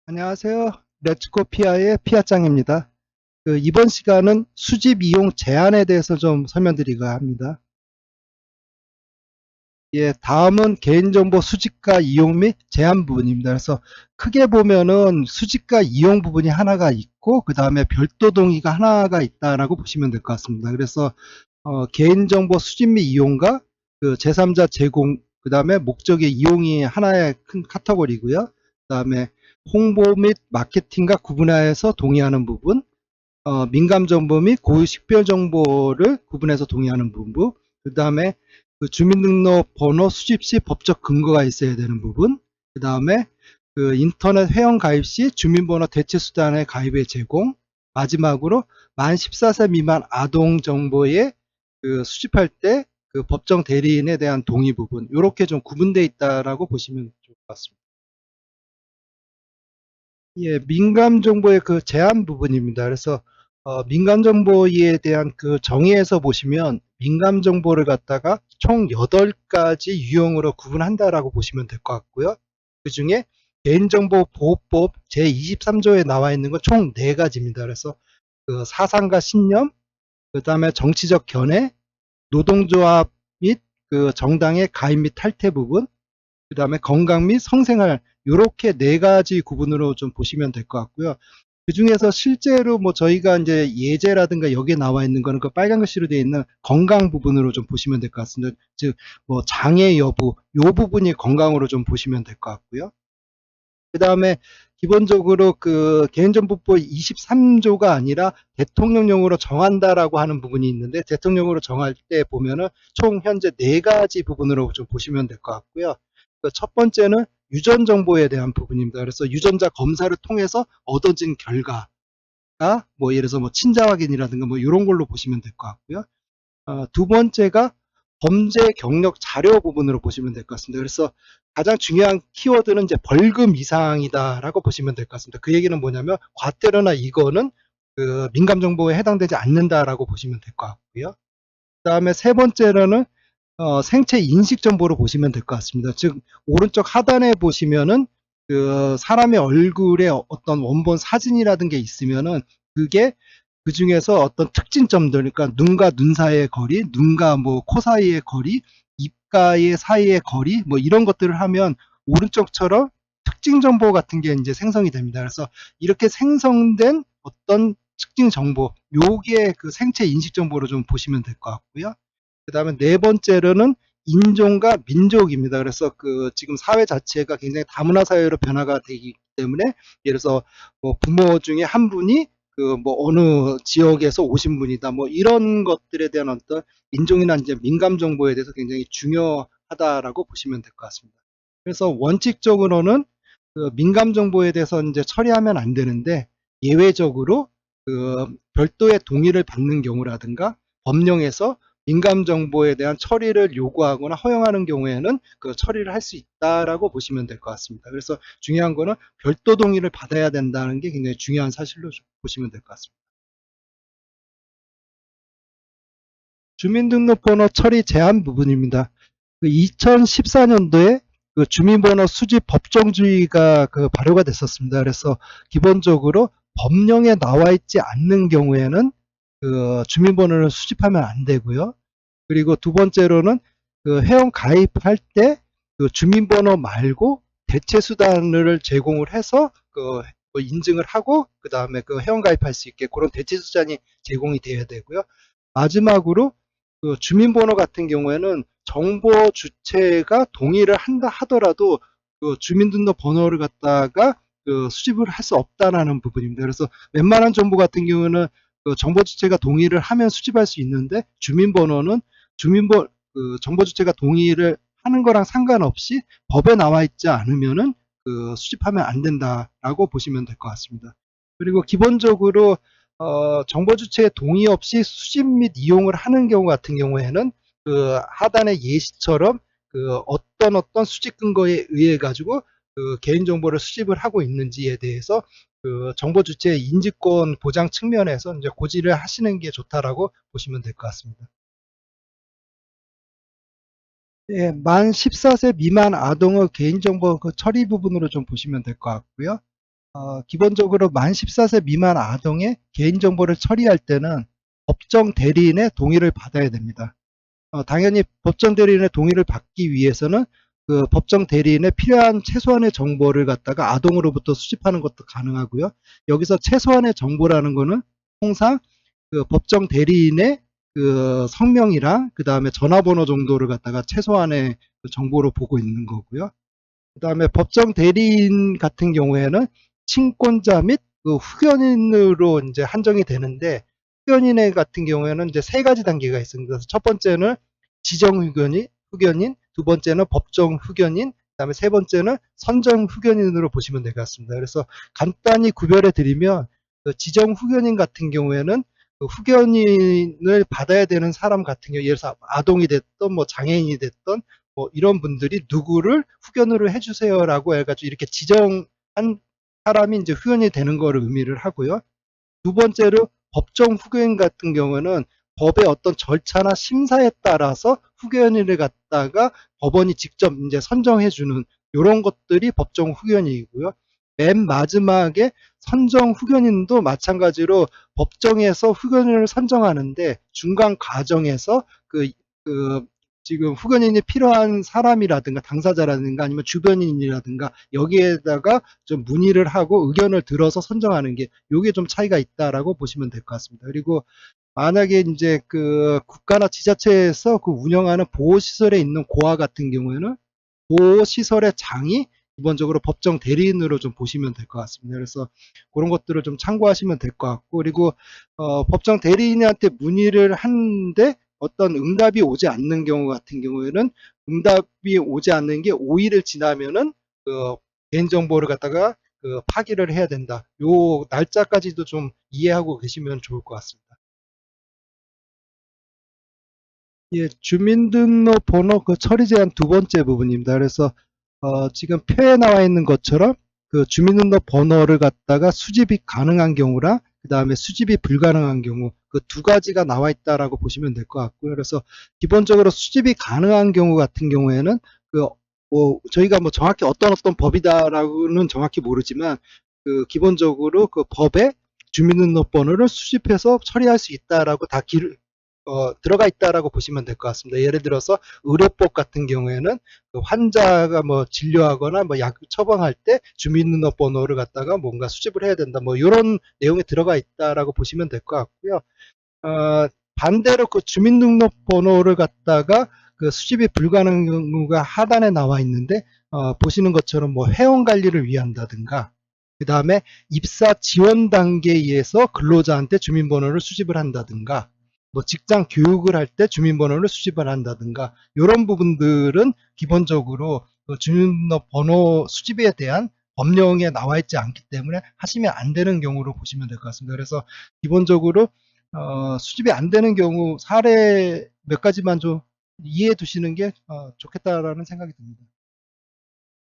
안녕하세요. 렛츠고피아의 피아짱입니다. 이번 시간은 수집 이용 제한에 대해서 좀 설명드리려 합니다. 예, 다음은 개인정보 수집과 이용 및 제한 부분입니다. 그래서 크게 보면은 수집과 이용 부분이 하나가 있고, 그 다음에 별도 동의가 하나가 있다라고 보시면 될 것 같습니다. 그래서 개인정보 수집 및 이용과 그 제3자 제공, 그 다음에 목적의 이용이 하나의 큰 카테고리고요. 그 다음에 홍보 및 마케팅과 구분하여서 동의하는 부분, 민감정보 및 고유 식별정보를 구분해서 동의하는 부분, 그 다음에 그 주민등록번호 수집 시 법적 근거가 있어야 되는 부분, 그 다음에 그 인터넷 회원 가입 시 주민번호 대체수단의 가입의 제공, 마지막으로 만 14세 미만 아동 정보에 그 수집할 때 그 법정 대리인에 대한 동의 부분, 이렇게 좀 구분되어 있다라고 보시면 좋을 것 같습니다. 예, 민감 정보의 그 제한 부분입니다. 그래서 민감 정보에 대한 그 정의에서 보시면 민감 정보를 갖다가 총 8가지 유형으로 구분한다라고 보시면 될 것 같고요. 그 중에 개인정보보호법 제23조에 나와 있는 건 총 4가지입니다. 그래서 그 사상과 신념, 그 다음에 정치적 견해, 노동조합 및 그 정당의 가입 및 탈퇴 부분, 그 다음에 건강 및 성생활, 요렇게 4가지 구분으로 좀 보시면 될 것 같고요. 그 중에서 실제로 뭐 저희가 이제 예제라든가 여기에 나와 있는 거는 그 빨간 글씨로 되어 있는 건강 부분으로 좀 보시면 될 것 같습니다. 즉, 뭐 장애 여부, 요 부분이 건강으로 좀 보시면 될 것 같고요. 그 다음에 기본적으로 그 개인정보법 23조가 아니라 대통령령으로 정한다라고 하는 부분이 있는데, 대통령령으로 정할 때 보면은 총 현재 4가지 부분으로 좀 보시면 될 것 같고요. 첫 번째는 유전 정보에 대한 부분입니다. 그래서 유전자 검사를 통해서 얻어진 결과가 뭐 예를 들어서 뭐 친자 확인이라든가 뭐 이런 걸로 보시면 될 것 같고요. 두 번째가 범죄 경력 자료 부분으로 보시면 될 것 같습니다. 그래서 가장 중요한 키워드는 이제 벌금 이상이다라고 보시면 될 것 같습니다. 그 얘기는 뭐냐면 과태료나 이거는 그 민감 정보에 해당되지 않는다라고 보시면 될 것 같고요. 그다음에 세 번째로는 생체 인식 정보로 보시면 될 것 같습니다. 즉 오른쪽 하단에 보시면은 그 사람의 얼굴에 어떤 원본 사진이라든 게 있으면은 그게 그 중에서 어떤 특징점들, 그러니까 눈과 눈 사이의 거리, 눈과 뭐 코 사이의 거리, 입가의 사이의 거리, 뭐 이런 것들을 하면 오른쪽처럼 특징 정보 같은 게 이제 생성이 됩니다. 그래서 이렇게 생성된 어떤 특징 정보, 요게 그 생체 인식 정보로 좀 보시면 될 것 같고요. 그 다음에 네 번째로는 인종과 민족입니다. 그래서 그 지금 사회 자체가 굉장히 다문화 사회로 변화가 되기 때문에 예를 들어서 뭐 부모 중에 한 분이 그 뭐 어느 지역에서 오신 분이다 뭐 이런 것들에 대한 어떤 인종이나 이제 민감 정보에 대해서 굉장히 중요하다라고 보시면 될 것 같습니다. 그래서 원칙적으로는 그 민감 정보에 대해서 이제 처리하면 안 되는데 예외적으로 그 별도의 동의를 받는 경우라든가 법령에서 민감 정보에 대한 처리를 요구하거나 허용하는 경우에는 그 처리를 할 수 있다라고 보시면 될 것 같습니다. 그래서 중요한 거는 별도 동의를 받아야 된다는 게 굉장히 중요한 사실로 보시면 될 것 같습니다. 주민등록번호 처리 제한 부분입니다. 그 2014년도에 그 주민번호 수집 법정주의가 그 발효가 됐었습니다. 그래서 기본적으로 법령에 나와 있지 않는 경우에는 그 주민번호를 수집하면 안 되고요. 그리고 두 번째로는 그 회원 가입할 때 그 주민번호 말고 대체 수단을 제공을 해서 그 인증을 하고 그 다음에 그 회원 가입할 수 있게 그런 대체 수단이 제공이 돼야 되고요. 마지막으로 그 주민번호 같은 경우에는 정보 주체가 동의를 한다 하더라도 그 주민등록번호를 갖다가 그 수집을 할 수 없다라는 부분입니다. 그래서 웬만한 정보 같은 경우는 그 정보 주체가 동의를 하면 수집할 수 있는데 주민번호는 주민번 그 정보 주체가 동의를 하는 거랑 상관없이 법에 나와 있지 않으면은 그 수집하면 안 된다라고 보시면 될 것 같습니다. 그리고 기본적으로 정보 주체의 동의 없이 수집 및 이용을 하는 경우 같은 경우에는 그 하단의 예시처럼 그 어떤 수집 근거에 의해 가지고 그 개인 정보를 수집을 하고 있는지에 대해서 그 정보 주체의 인지권 보장 측면에서 이제 고지를 하시는 게 좋다라고 보시면 될 것 같습니다. 예, 만 14세 미만 아동의 개인정보 그 처리 부분으로 좀 보시면 될 것 같고요. 기본적으로 만 14세 미만 아동의 개인정보를 처리할 때는 법정 대리인의 동의를 받아야 됩니다. 당연히 법정 대리인의 동의를 받기 위해서는 그 법정 대리인의 필요한 최소한의 정보를 갖다가 아동으로부터 수집하는 것도 가능하고요. 여기서 최소한의 정보라는 거는 통상 그 법정 대리인의 그 성명이랑 그 다음에 전화번호 정도를 갖다가 최소한의 그 정보로 보고 있는 거고요. 그 다음에 법정 대리인 같은 경우에는 친권자 및 그 후견인으로 이제 한정이 되는데, 후견인 같은 경우에는 이제 세 가지 단계가 있습니다. 그래서 첫 번째는 지정 후견인, 두 번째는 법정 후견인, 그다음에 세 번째는 선정 후견인으로 보시면 될 것 같습니다. 그래서 간단히 구별해 드리면, 그 지정 후견인 같은 경우에는 그 후견인을 받아야 되는 사람 같은 경우, 예를 들어서 아동이 됐던 뭐 장애인이 됐던 뭐 이런 분들이 누구를 후견으로 해주세요라고 해가지고 이렇게 지정한 사람이 이제 후견이 되는 거를 의미를 하고요. 두 번째로 법정 후견인 같은 경우는 법의 어떤 절차나 심사에 따라서 후견인을 갖다가 법원이 직접 이제 선정해주는 이런 것들이 법정 후견인이고요. 맨 마지막에 선정 후견인도 마찬가지로 법정에서 후견인을 선정하는데 중간 과정에서 그 지금 후견인이 필요한 사람이라든가 당사자라든가 아니면 주변인이라든가 여기에다가 좀 문의를 하고 의견을 들어서 선정하는 게 요게 좀 차이가 있다라고 보시면 될 것 같습니다. 그리고 만약에 이제 그 국가나 지자체에서 그 운영하는 보호시설에 있는 고아 같은 경우에는 보호시설의 장이 기본적으로 법정 대리인으로 좀 보시면 될 것 같습니다. 그래서 그런 것들을 좀 참고하시면 될 것 같고, 그리고 법정 대리인한테 문의를 하는데 어떤 응답이 오지 않는 경우 같은 경우에는 응답이 오지 않는 게 5일을 지나면은 그 개인정보를 갖다가 그 파기를 해야 된다. 요 날짜까지도 좀 이해하고 계시면 좋을 것 같습니다. 예, 주민등록번호 그 처리 제한 두 번째 부분입니다. 그래서 지금 표에 나와 있는 것처럼 그 주민등록번호를 갖다가 수집이 가능한 경우랑 그 다음에 수집이 불가능한 경우 그 두 가지가 나와 있다라고 보시면 될 것 같고요. 그래서 기본적으로 수집이 가능한 경우 같은 경우에는 그 뭐 저희가 뭐 정확히 어떤 법이다라고는 정확히 모르지만 그 기본적으로 그 법에 주민등록번호를 수집해서 처리할 수 있다라고 다 들어가 있다라고 보시면 될 것 같습니다. 예를 들어서 의료법 같은 경우에는 그 환자가 뭐 진료하거나 뭐 약 처방할 때 주민등록번호를 갖다가 뭔가 수집을 해야 된다. 뭐 이런 내용이 들어가 있다라고 보시면 될 것 같고요. 반대로 그 주민등록번호를 갖다가 그 수집이 불가능한 경우가 하단에 나와 있는데 보시는 것처럼 뭐 회원 관리를 위한다든가 그 다음에 입사 지원 단계에서 근로자한테 주민번호를 수집을 한다든가 뭐 직장 교육을 할 때 주민번호를 수집을 한다든가 이런 부분들은 기본적으로 그 주민번호 수집에 대한 법령에 나와 있지 않기 때문에 하시면 안 되는 경우로 보시면 될 것 같습니다. 그래서 기본적으로 수집이 안 되는 경우 사례 몇 가지만 좀 이해해 두시는 게 좋겠다라는 생각이 듭니다.